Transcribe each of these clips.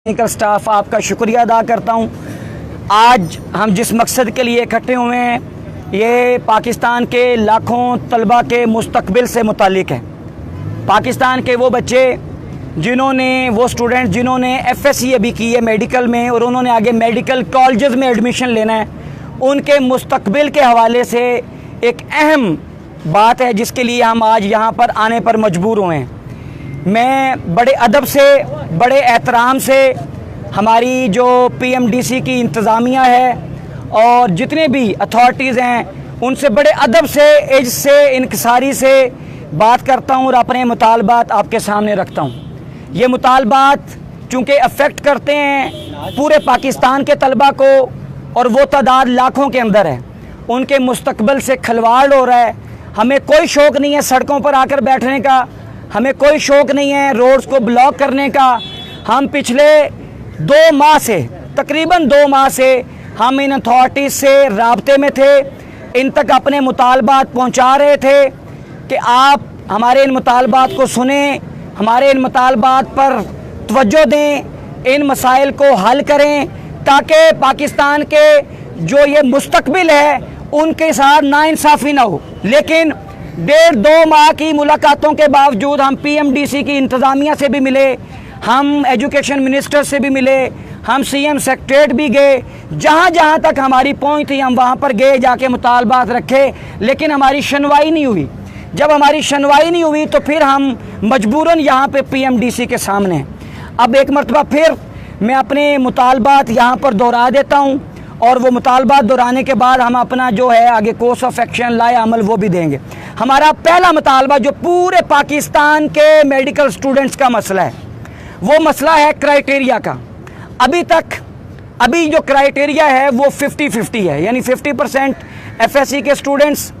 Technical staff आपका शुक्रिया अदा करता हूँ। आज हम जिस मकसद के लिए इकट्ठे हुए हैं ये पाकिस्तान के लाखों तलबा के मुस्तकबिल से मुतालिक है। पाकिस्तान के वो बच्चे वो स्टूडेंट जिन्होंने FSC अभी की है मेडिकल में और उन्होंने आगे मेडिकल कॉलेजेस में एडमिशन लेना है, उनके मुस्तकबिल के हवाले से एक अहम बात है जिसके लिए हम आज यहाँ पर आने पर मजबूर हुए हैं। मैं बड़े अदब से, बड़े एहतराम से हमारी जो PMDC की इंतज़ामिया है और जितने भी अथॉरिटीज़ हैं उनसे बड़े अदब से, एज से, इनकिसारी से बात करता हूँ और अपने मुतालबात आपके सामने रखता हूँ। ये मुतालबात चूँकि अफेक्ट करते हैं पूरे पाकिस्तान के तलबा को और वो तादाद लाखों के अंदर है, उनके मुस्तकबिल से खिलवाड़ हो रहा है। हमें कोई शौक़ नहीं है सड़कों पर आकर बैठने का, हमें कोई शौक़ नहीं है रोड्स को ब्लॉक करने का। हम पिछले 2 माह से, तकरीबन 2 माह से हम इन अथॉरिटीज़ से राब्ते में थे, इन तक अपने मुतालबात पहुंचा रहे थे कि आप हमारे इन मुतालबात को सुने, हमारे इन मुतालबात पर तवज्जो दें, इन मसाइल को हल करें ताकि पाकिस्तान के जो ये मुस्तकबिल है उनके साथ नाइंसाफ़ी ना हो। लेकिन 1.5-2 माह की मुलाकातों के बावजूद हम PMDC की इंतज़ामिया से भी मिले, हम एजुकेशन मिनिस्टर से भी मिले, हम CM सेक्रेटरीट भी गए, जहाँ जहाँ तक हमारी पहुँच थी हम वहाँ पर गए, जाके मुतालबात रखे, लेकिन हमारी सुनवाई नहीं हुई। जब हमारी सुनवाई नहीं हुई तो फिर हम मजबूरन यहाँ पे PMDC के सामने। अब एक मरतबा फिर मैं अपने मुतालबात यहाँ पर दोहरा देता हूँ और वो मुतालबात दोहराने के बाद हम अपना जो है आगे कोर्स ऑफ एक्शन लाए अमल वो भी देंगे। हमारा पहला मुतालबा जो पूरे पाकिस्तान के मेडिकल स्टूडेंट्स का मसला है वो मसला है क्राइटेरिया का। अभी जो क्राइटेरिया है वो 50-50 है, यानी 50% FSC के स्टूडेंट्स,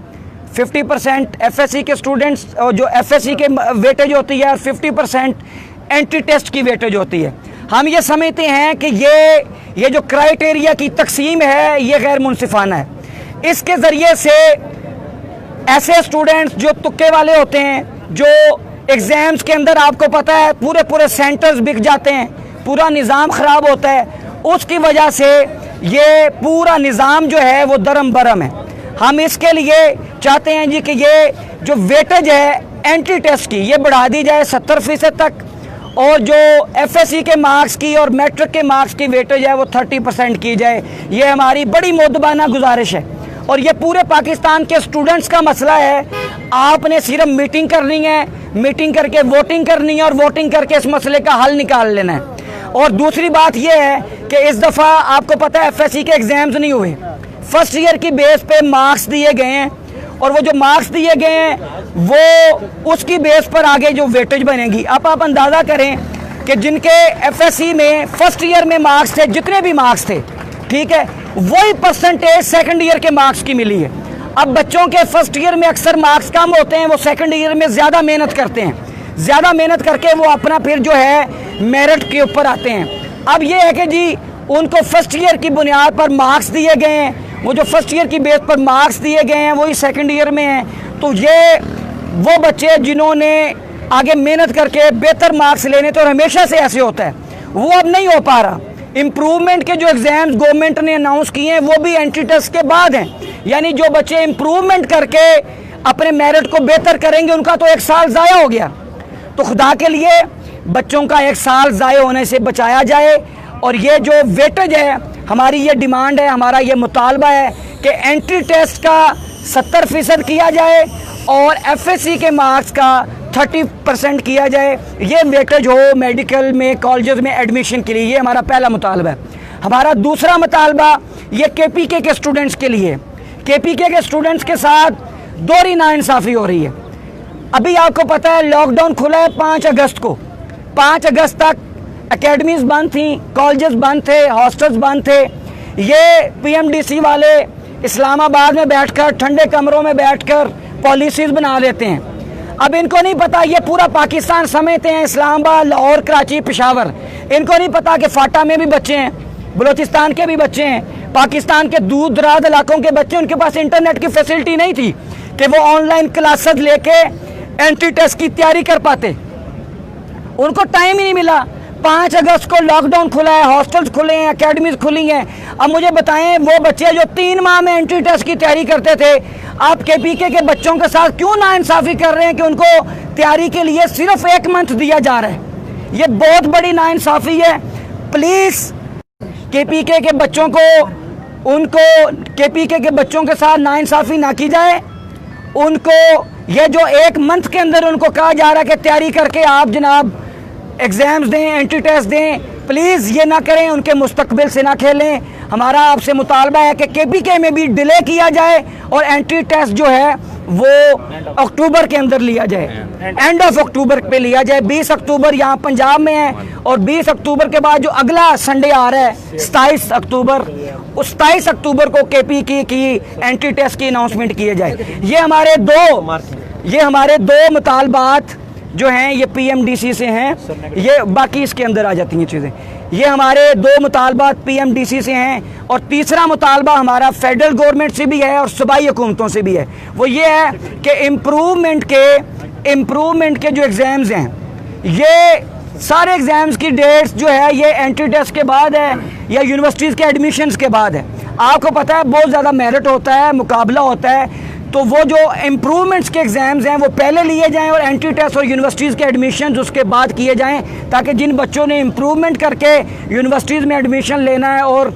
50% FSC के स्टूडेंट्स और जो FSC के वेटेज होती है और 50% एंट्री टेस्ट की वेटेज होती है। हम ये समझते हैं कि ये जो क्राइटेरिया की तकसीम है ये गैर मुनसिफाना है। इसके ज़रिए से ऐसे स्टूडेंट्स जो तुक्के वाले होते हैं, जो एग्ज़ाम्स के अंदर आपको पता है पूरे सेंटर्स बिक जाते हैं, पूरा निज़ाम ख़राब होता है, उसकी वजह से ये पूरा निज़ाम जो है वो दरम बरम है। हम इसके लिए चाहते हैं जी कि ये जो वेटेज है एंट्री टेस्ट की ये बढ़ा दी जाए 70% तक, और जो FSC के मार्क्स की और मैट्रिक के मार्क्स की वेटेज है वो 30% की जाए। ये हमारी बड़ी मोदबाना गुजारिश है और ये पूरे पाकिस्तान के स्टूडेंट्स का मसला है। आपने सिर्फ मीटिंग करनी है, मीटिंग करके वोटिंग करनी है और वोटिंग करके इस मसले का हल निकाल लेना है। और दूसरी बात यह है कि इस दफ़ा आपको पता है FSC के एग्ज़ाम्स नहीं हुए, फर्स्ट ईयर की बेस पे मार्क्स दिए गए हैं और वो जो मार्क्स दिए गए हैं वो उसकी बेस पर आगे जो वेटेज बनेगी। अब आप अंदाज़ा करें कि जिनके FSC में फर्स्ट ईयर में मार्क्स थे, जितने भी मार्क्स थे, ठीक है, वही परसेंटेज सेकंड ईयर के मार्क्स की मिली है। अब बच्चों के फर्स्ट ईयर में अक्सर मार्क्स कम होते हैं, वो सेकंड ईयर में ज़्यादा मेहनत करते हैं, ज़्यादा मेहनत करके वो अपना फिर जो है मेरिट के ऊपर आते हैं। अब ये है कि जी उनको फर्स्ट ईयर की बुनियाद पर मार्क्स दिए गए हैं, वो जो फर्स्ट ईयर की बेस पर मार्क्स दिए गए हैं वही सेकंड ईयर में हैं। तो ये वो बच्चे जिन्होंने आगे मेहनत करके बेहतर मार्क्स लेने, तो हमेशा से ऐसे होता है, वो अब नहीं हो पा रहा। इम्प्रूवमेंट के जो एग्ज़ाम्स गवर्नमेंट ने अनाउंस किए हैं वो भी एंट्री टेस्ट के बाद हैं, यानी जो बच्चे इम्प्रूवमेंट करके अपने मेरिट को बेहतर करेंगे उनका तो 1 साल ज़ाया हो गया। तो खुदा के लिए बच्चों का 1 साल ज़ाया होने से बचाया जाए। और ये जो वेटेज है, हमारी ये डिमांड है, हमारा ये मुतालबा है कि एंट्री टेस्ट का 70% किया जाए और FSC के मार्क्स का 30% किया जाए। ये वेटेज हो मेडिकल में, कॉलेजेस में एडमिशन के लिए। ये हमारा पहला मुतालबा है। हमारा दूसरा मुतालबा ये KPK के स्टूडेंट्स के लिए। KPK के स्टूडेंट्स के साथ दोहरी नाइंसाफ़ी हो रही है। अभी आपको पता है लॉकडाउन खुला है 5 अगस्त को, 5 अगस्त तक एकेडमीज़ बंद थी, कॉलेजेस बंद थे, हॉस्टल्स बंद थे। ये PMDC वाले इस्लामाबाद में बैठकर, ठंडे कमरों में बैठकर पॉलिसीज़ बना देते हैं। अब इनको नहीं पता ये पूरा पाकिस्तान समेते हैं, इस्लामाबाद, लाहौर, कराची, पेशावर। इनको नहीं पता कि फाटा में भी बच्चे हैं, बलूचिस्तान के भी बच्चे हैं, पाकिस्तान के दूर दराज इलाकों के बच्चे, उनके पास इंटरनेट की फैसिलिटी नहीं थी कि वो ऑनलाइन क्लासेस लेके एंट्री टेस्ट की तैयारी कर पाते। उनको टाइम ही नहीं मिला। 5 अगस्त को लॉकडाउन खुला है, हॉस्टल्स खुले हैं, एकेडमीज खुली हैं। अब मुझे बताएं, वो बच्चे जो 3 माह में एंट्री टेस्ट की तैयारी करते थे, आप केपीके के बच्चों के साथ क्यों नाइंसाफ़ी कर रहे हैं कि उनको तैयारी के लिए सिर्फ 1 मंथ दिया जा रहा है? ये बहुत बड़ी नाइंसाफ़ी है। प्लीज़ केपीके के बच्चों को, उनको केपीके के बच्चों के साथ नाइंसाफ़ी ना की जाए। उनको ये जो 1 मंथ के अंदर उनको कहा जा रहा है कि तैयारी करके आप जनाब एग्ज़ाम्स दें, एंट्री टेस्ट दें, प्लीज़ ये ना करें, उनके मुस्तकबिल से ना खेलें। हमारा आपसे मुतालबा है कि केपीके में भी डिले किया जाए और एंट्री टेस्ट जो है वो अक्टूबर के अंदर लिया जाए, एंड ऑफ अक्टूबर पे लिया जाए। 20 अक्टूबर यहाँ पंजाब में है और 20 अक्टूबर के बाद जो अगला संडे आ रहा है 27 अक्टूबर, उस 27 अक्टूबर को केपीके की एंट्री टेस्ट की अनाउंसमेंट किए जाए। ये हमारे दो मुतालबात जो हैं ये पीएमडीसी से हैं, ये बाकी इसके अंदर आ जाती हैं चीज़ें। ये हमारे 2 मुतालबात पीएमडीसी से हैं और तीसरा मुतालबा हमारा फेडरल गवर्नमेंट से भी है और सूबाई हुकूमतों से भी है। वो ये है कि इम्प्रूवमेंट के जो एग्ज़ाम्स हैं, ये सारे एग्ज़ाम्स की डेट्स जो है ये एंट्री टेस्ट के बाद है या यूनिवर्सिटीज़ के एडमिशन्स के बाद है। आपको पता है बहुत ज़्यादा मेरिट होता है, मुकाबला होता है, तो वो जो इम्प्रूवमेंट्स के एग्ज़ाम्स हैं वो पहले लिए जाएं और एंट्री टेस्ट और यूनिवर्सिटीज़ के एडमिशन्स उसके बाद किए जाएं, ताकि जिन बच्चों ने इम्प्रूवमेंट करके यूनिवर्सिटीज़ में एडमिशन लेना है और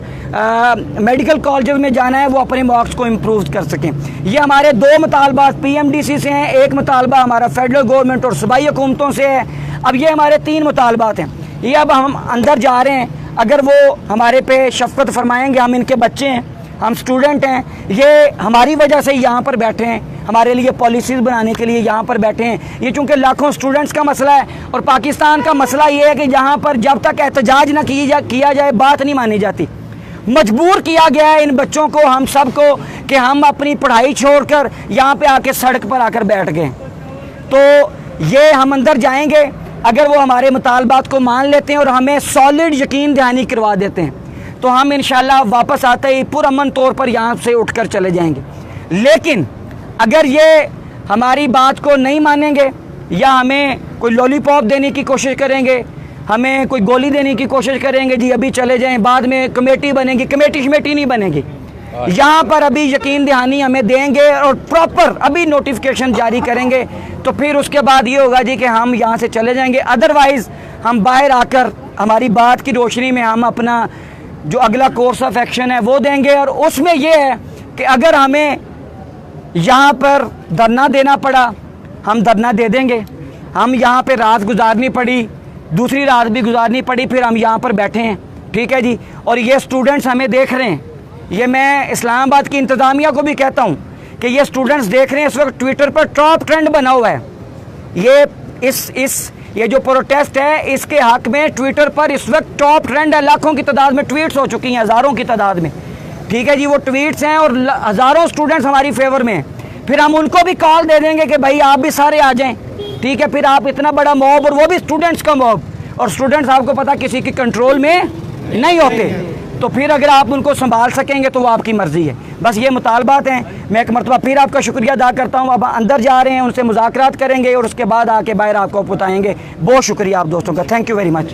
मेडिकल कॉलेजेस में जाना है वो अपने मार्क्स को इम्प्रूव कर सकें। ये हमारे 2 मुतालबात पीएमडीसी से हैं, एक मुतालबा हमारा फेडरल गवर्नमेंट और सूबाई हुकूमतों से है। अब ये हमारे 3 मुतालबात हैं। ये अब हम अंदर जा रहे हैं, अगर वो हमारे पे शफ़क़त फरमाएंगे, हम इनके बच्चे हैं, हम स्टूडेंट हैं, ये हमारी वजह से यहाँ पर बैठे हैं, हमारे लिए पॉलिसीज़ बनाने के लिए यहाँ पर बैठे हैं। ये चूँकि लाखों स्टूडेंट्स का मसला है और पाकिस्तान का मसला ये है कि यहाँ पर जब तक एहतजाज ना किया जाए बात नहीं मानी जाती। मजबूर किया गया है इन बच्चों को, हम सब को, कि हम अपनी पढ़ाई छोड़कर यहाँ पे आके सड़क पर आकर बैठ गए। तो ये हम अंदर जाएंगे, अगर वो हमारे मुतालबात को मान लेते हैं और हमें सॉलिड यकीन दहानी करवा देते हैं तो हम इंशाल्लाह वापस आते ही पुरअमन तौर पर यहाँ से उठकर चले जाएंगे। लेकिन अगर ये हमारी बात को नहीं मानेंगे या हमें कोई लॉलीपॉप देने की कोशिश करेंगे, हमें कोई गोली देने की कोशिश करेंगे, जी अभी चले जाएं, बाद में कमेटी बनेगी, कमेटी नहीं बनेगी। यहाँ पर अभी यकीन दहानी हमें देंगे और प्रॉपर अभी नोटिफिकेशन जारी करेंगे, तो फिर उसके बाद ये होगा जी कि हम यहाँ से चले जाएंगे। अदरवाइज़ हम बाहर आकर हमारी बात की रोशनी में हम अपना जो अगला कोर्स ऑफ एक्शन है वो देंगे। और उसमें यह है कि अगर हमें यहाँ पर धरना देना पड़ा, हम धरना दे देंगे। हम यहाँ पे रात गुजारनी पड़ी, दूसरी रात भी गुजारनी पड़ी, फिर हम यहाँ पर बैठे हैं, ठीक है जी। और ये स्टूडेंट्स हमें देख रहे हैं, ये मैं इस्लामाबाद की इंतज़ामिया को भी कहता हूँ कि ये स्टूडेंट्स देख रहे हैं। इस वक्त ट्विटर पर टॉप ट्रेंड बना हुआ है ये जो प्रोटेस्ट है इसके हक में ट्विटर पर इस वक्त टॉप ट्रेंड है। लाखों की तादाद में ट्वीट्स हो चुकी हैं, हज़ारों की तादाद में, ठीक है जी। वो ट्वीट्स हैं और हज़ारों स्टूडेंट्स हमारी फेवर में हैं। फिर हम उनको भी कॉल दे देंगे कि भाई आप भी सारे आ जाएं, ठीक है। फिर आप इतना बड़ा मॉब, और वो भी स्टूडेंट्स का मॉब, और स्टूडेंट्स आपको पता किसी के कंट्रोल में नहीं होते, तो फिर अगर आप उनको संभाल सकेंगे तो वो आपकी मर्ज़ी है। बस ये मुतालबात हैं। मैं एक मरतबा फिर आपका शुक्रिया अदा करता हूँ। अब अंदर जा रहे हैं, उनसे मुज़ाकरात करेंगे और उसके बाद आके बाहर आपको बताएंगे। बहुत शुक्रिया आप दोस्तों का, थैंक यू वेरी मच।